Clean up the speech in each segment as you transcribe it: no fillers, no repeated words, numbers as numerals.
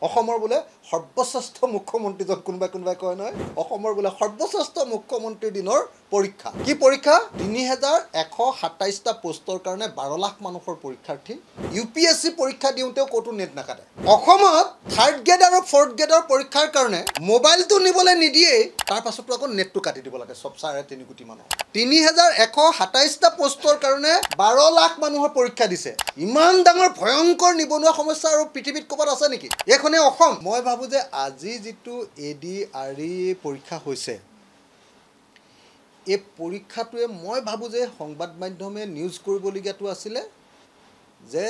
অসমৰ বোলে সৰ্বশ্ৰেষ্ঠ মুখ্যমন্ত্ৰীজন কোনোবাই কয় নহয় অসমৰ বোলে সৰ্বশ্ৰেষ্ঠ মুখ্যমন্ত্ৰীৰ দিনৰ পৰীক্ষা কি পৰীক্ষা 3127টা পোষ্টৰ কাৰণে 12 লাখ মানুহৰ পৰীক্ষাৰ্থী UPSC পৰীক্ষা দিওঁতেও ক'তো নেট নাকাটে অসমত থাৰ্ড গ্ৰেড আৰু ফৰ্থ গ্ৰেডৰ পৰীক্ষাৰ কাৰণে মোবাইলটো নিবলৈ নিদিয়ে তাৰ পাছতো আকৌ নেটটো কাটি দিব লাগে সব 3.5 কোটি মানুহ 3127টা পোষ্টৰ কাৰণে 12 লাখ মানুহৰ পৰীক্ষা দিছে ইমান ডাঙৰ ভয়ংকৰ নিবনুৱা সমস্যা আৰু পৃথিৱীত ক'বাত আছে নেকি এখনে অসম মই ভাবো যে আজি যেটো ADRE পৰীক্ষা হৈছে এই পৰীক্ষাটোৱে মই ভাবো যে সংবাদ মাধ্যমে নিউজ কৰিবলগীয়াটো আছিলে যে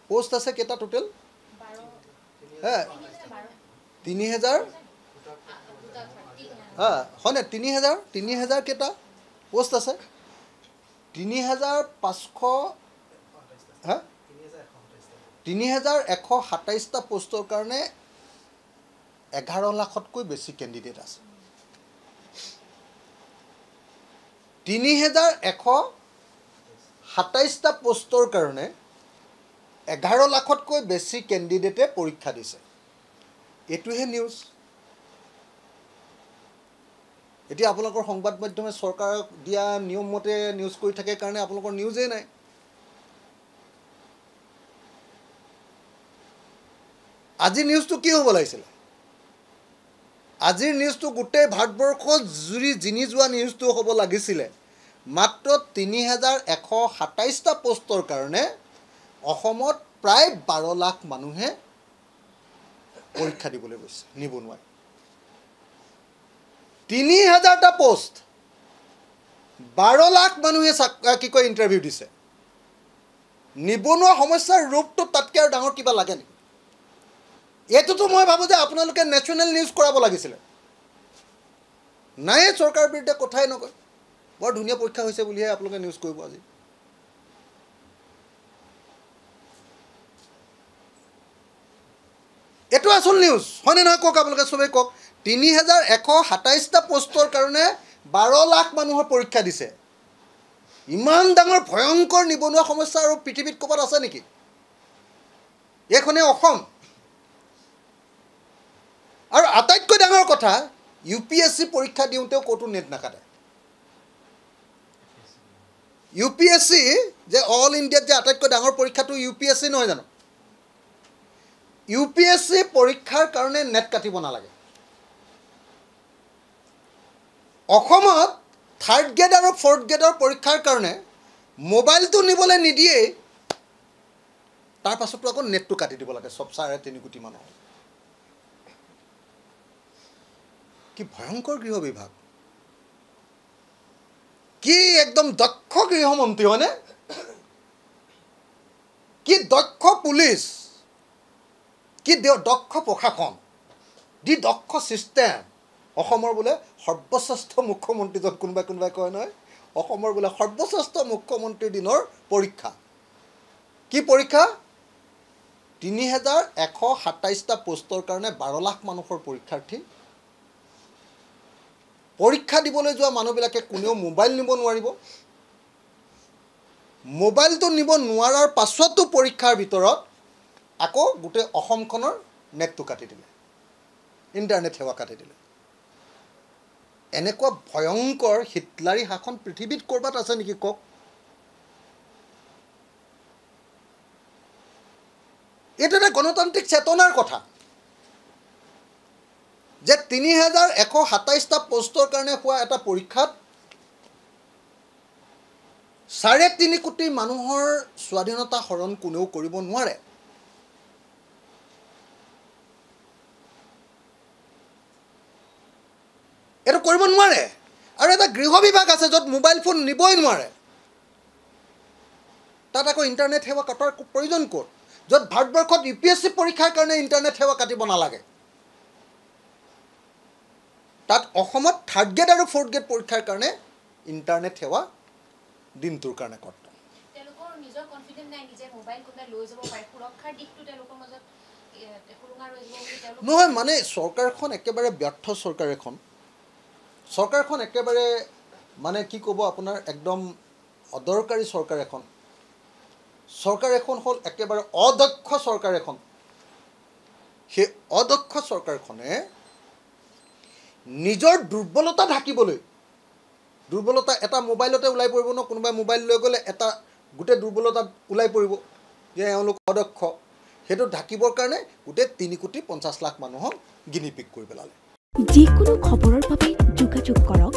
পোষ্ট আছে কেটা টোটাল 3000 হয়নে 3000 কেটা পোষ্ট আছে 3500 3127টা পোষ্টৰ কাৰণে 11 লাখতকৈ বেছি কেণ্ডিডেট আছে 3127টা পোষ্টৰ কাৰণে 11 লাখতকৈ বেছি কেণ্ডিডেটে পৰীক্ষা দিছে এটোহে নিউজ এতিয়া আপোনালোকৰ সংবাদ মাধ্যমে চৰকাৰক দিয়া নিয়ম মতে নিউজ কৰি থাকে কাৰণে আপোনালোকৰ নিউজে নাই আজি নিউজটো কি হ'ব লাগিছিল আজিৰ নিউজটো গোটেই ভাৰতবৰ্ষত জুৰি জিনি যোৱা নিউজটো হ'ব লাগিছিল মাত্ৰ 3127টা পোষ্টৰ কাৰণে অসমত প্ৰায় 12 লাখ মানুহে পৰীক্ষা দিবলৈ গৈছে নিবনুৱা 3000টা পোষ্ট 12 লাখ মানুহে কি কয় ইন্টাৰভিউ দিছে নিবনুৱা সমস্যাৰ ৰূপটো তাতকৈ আৰু ডাঙৰ কিবা লাগে নেকি এটোতো মই ভাবো যে আপোনালোকে নেচনেল নিউজ কৰাব লাগিছিল নাই চৰকাৰ বিৰুদ্ধে কথাই নকয় বৰ ধুনীয়া পৰীক্ষা হৈছে বুলিহে আপোনালোকে নিউজ কৰিব আজি এটো আসল নিউজ হয়নে নহয় কক আপোনালোকে সবে কক 3127টা পোষ্টৰ কাৰণে 12 লাখ মানুহৰ পৰীক্ষা দিছে ইমান ডাঙৰ ভয়ংকৰ নিবনুৱা সমস্যা আৰু পৃথিৱীত ক'বাত আছে নেকি এখনে অসম আৰু আটাইতকৈ ডাঙৰ কথা UPSC পৰীক্ষা দিওঁতেও ক'তো নেট নাকাটে UPSC যে অল ইণ্ডিয়াত যে আটাইতকৈ ডাঙৰ পৰীক্ষাটো UPSC নহয় জানো UPSC পৰীক্ষাৰ কাৰণে নেট কাটিব নালাগে অসমত থাৰ্ড গ্ৰেড আৰু ফৰ্থ গ্ৰেডৰ পৰীক্ষাৰ কাৰণে মোবাইলটো নিবলৈ নিদিয়ে তাৰ পাছতো আকৌ নেটটো কাটি দিব লাগে সব 3.5 কোটি মানুহ কি ভয়ংকৰ গৃহ বিভাগ কি একদম দক্ষ গৃহমন্ত্ৰী হয়নে কি দক্ষ পুলিচ কি দক্ষ প্ৰশাসন দি দক্ষ সিস্টেম অসমৰ বোলে সৰ্বশ্ৰেষ্ঠ মুখ্যমন্ত্ৰীজন কোনোবাই কয় নহয় অসমৰ বোলে সৰ্বশ্ৰেষ্ঠ মুখ্যমন্ত্ৰীৰ দিনৰ পৰীক্ষা কি পৰীক্ষা 3127টা পোষ্টৰ কাৰণে 12 লাখ মানুহৰ পৰীক্ষাৰ্থী পৰীক্ষা দিবলৈ যোৱা মানুহবিলাকে কোনেও মোবাইল নিব নোৱাৰিব মোবাইলটো নিব নোৱাৰাৰ পাছতো পৰীক্ষাৰ ভিতৰত আকৌ গোটেই অসমখনৰ নেটটো কাটি দিলে ইন্টাৰনেট সেৱা কাটি দিলে এনেকুৱা ভয়ংকৰ হিটলাৰী শাসন পৃথিৱীত কৰবাত আছে নেকি কক এটা গণতান্ত্ৰিক চেতনাৰ কথা যে 3127টা পোষ্টৰ কাৰণে হোৱা এটা পৰীক্ষাত 3.5 কোটি মানুহৰ স্বাধীনতা হৰণ কোনেও কৰিব নোৱাৰে এটো কৰিব নোৱাৰে আৰু এটা গৃহ বিভাগ আছে যত মোবাইল ফোন নিবই নোৱাৰে তাত আকৌ ইন্টাৰনেট সেৱা কাটাৰ প্ৰয়োজন ক'ত যত ভাৰতবৰ্ষত UPSC পৰীক্ষাৰ কাৰণে ইন্টাৰনেট সেৱা কাটিব নালাগে তাত অসমত থাৰ্ড গ্ৰেড আৰু ফৰ্থ গ্ৰেড পৰীক্ষাৰ কাৰণে ইন্টাৰনেট সেৱা দিনটোৰ কাৰণে কৰ্ত তেওঁলোকৰ নিজৰ কনফিডেন্স নাই নিজে মোবাইল কোনে লৈ যাব পাৰে সুৰক্ষাৰ দিকটো তেওঁলোকৰ মাজত এখুলুঙা ৰৈ যাব বুলি তেওঁলোক নহয় মানে চৰকাৰখন একেবাৰে ব্যৰ্থ চৰকাৰখন একেবাৰে মানে কি ক'ব আপোনাৰ একদম অদৰকাৰী চৰকাৰ এখন হল একেবাৰে অদক্ষ চৰকাৰ এখন সেই অদক্ষ চৰকাৰখনে নিজৰ দুৰ্বলতা ঢাকিবলৈ দুৰ্বলতা এটা মোবাইলতে ওলাই পৰিব ন কোনোবাই মোবাইল লৈ গ'লে এটা গোটেই দুৰ্বলতা ওলাই পৰিব যে এওঁলোক অদক্ষ সেইটো ঢাকিবৰ কাৰণে গোটেই 3,50,00,000 মানুহক গিনিপিক কৰি পেলালে যিকোনো খবৰৰ বাবে যোগাযোগ কৰক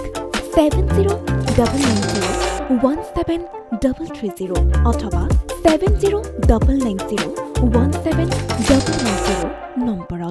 7099017330 অথবা 7099017390 নম্বৰত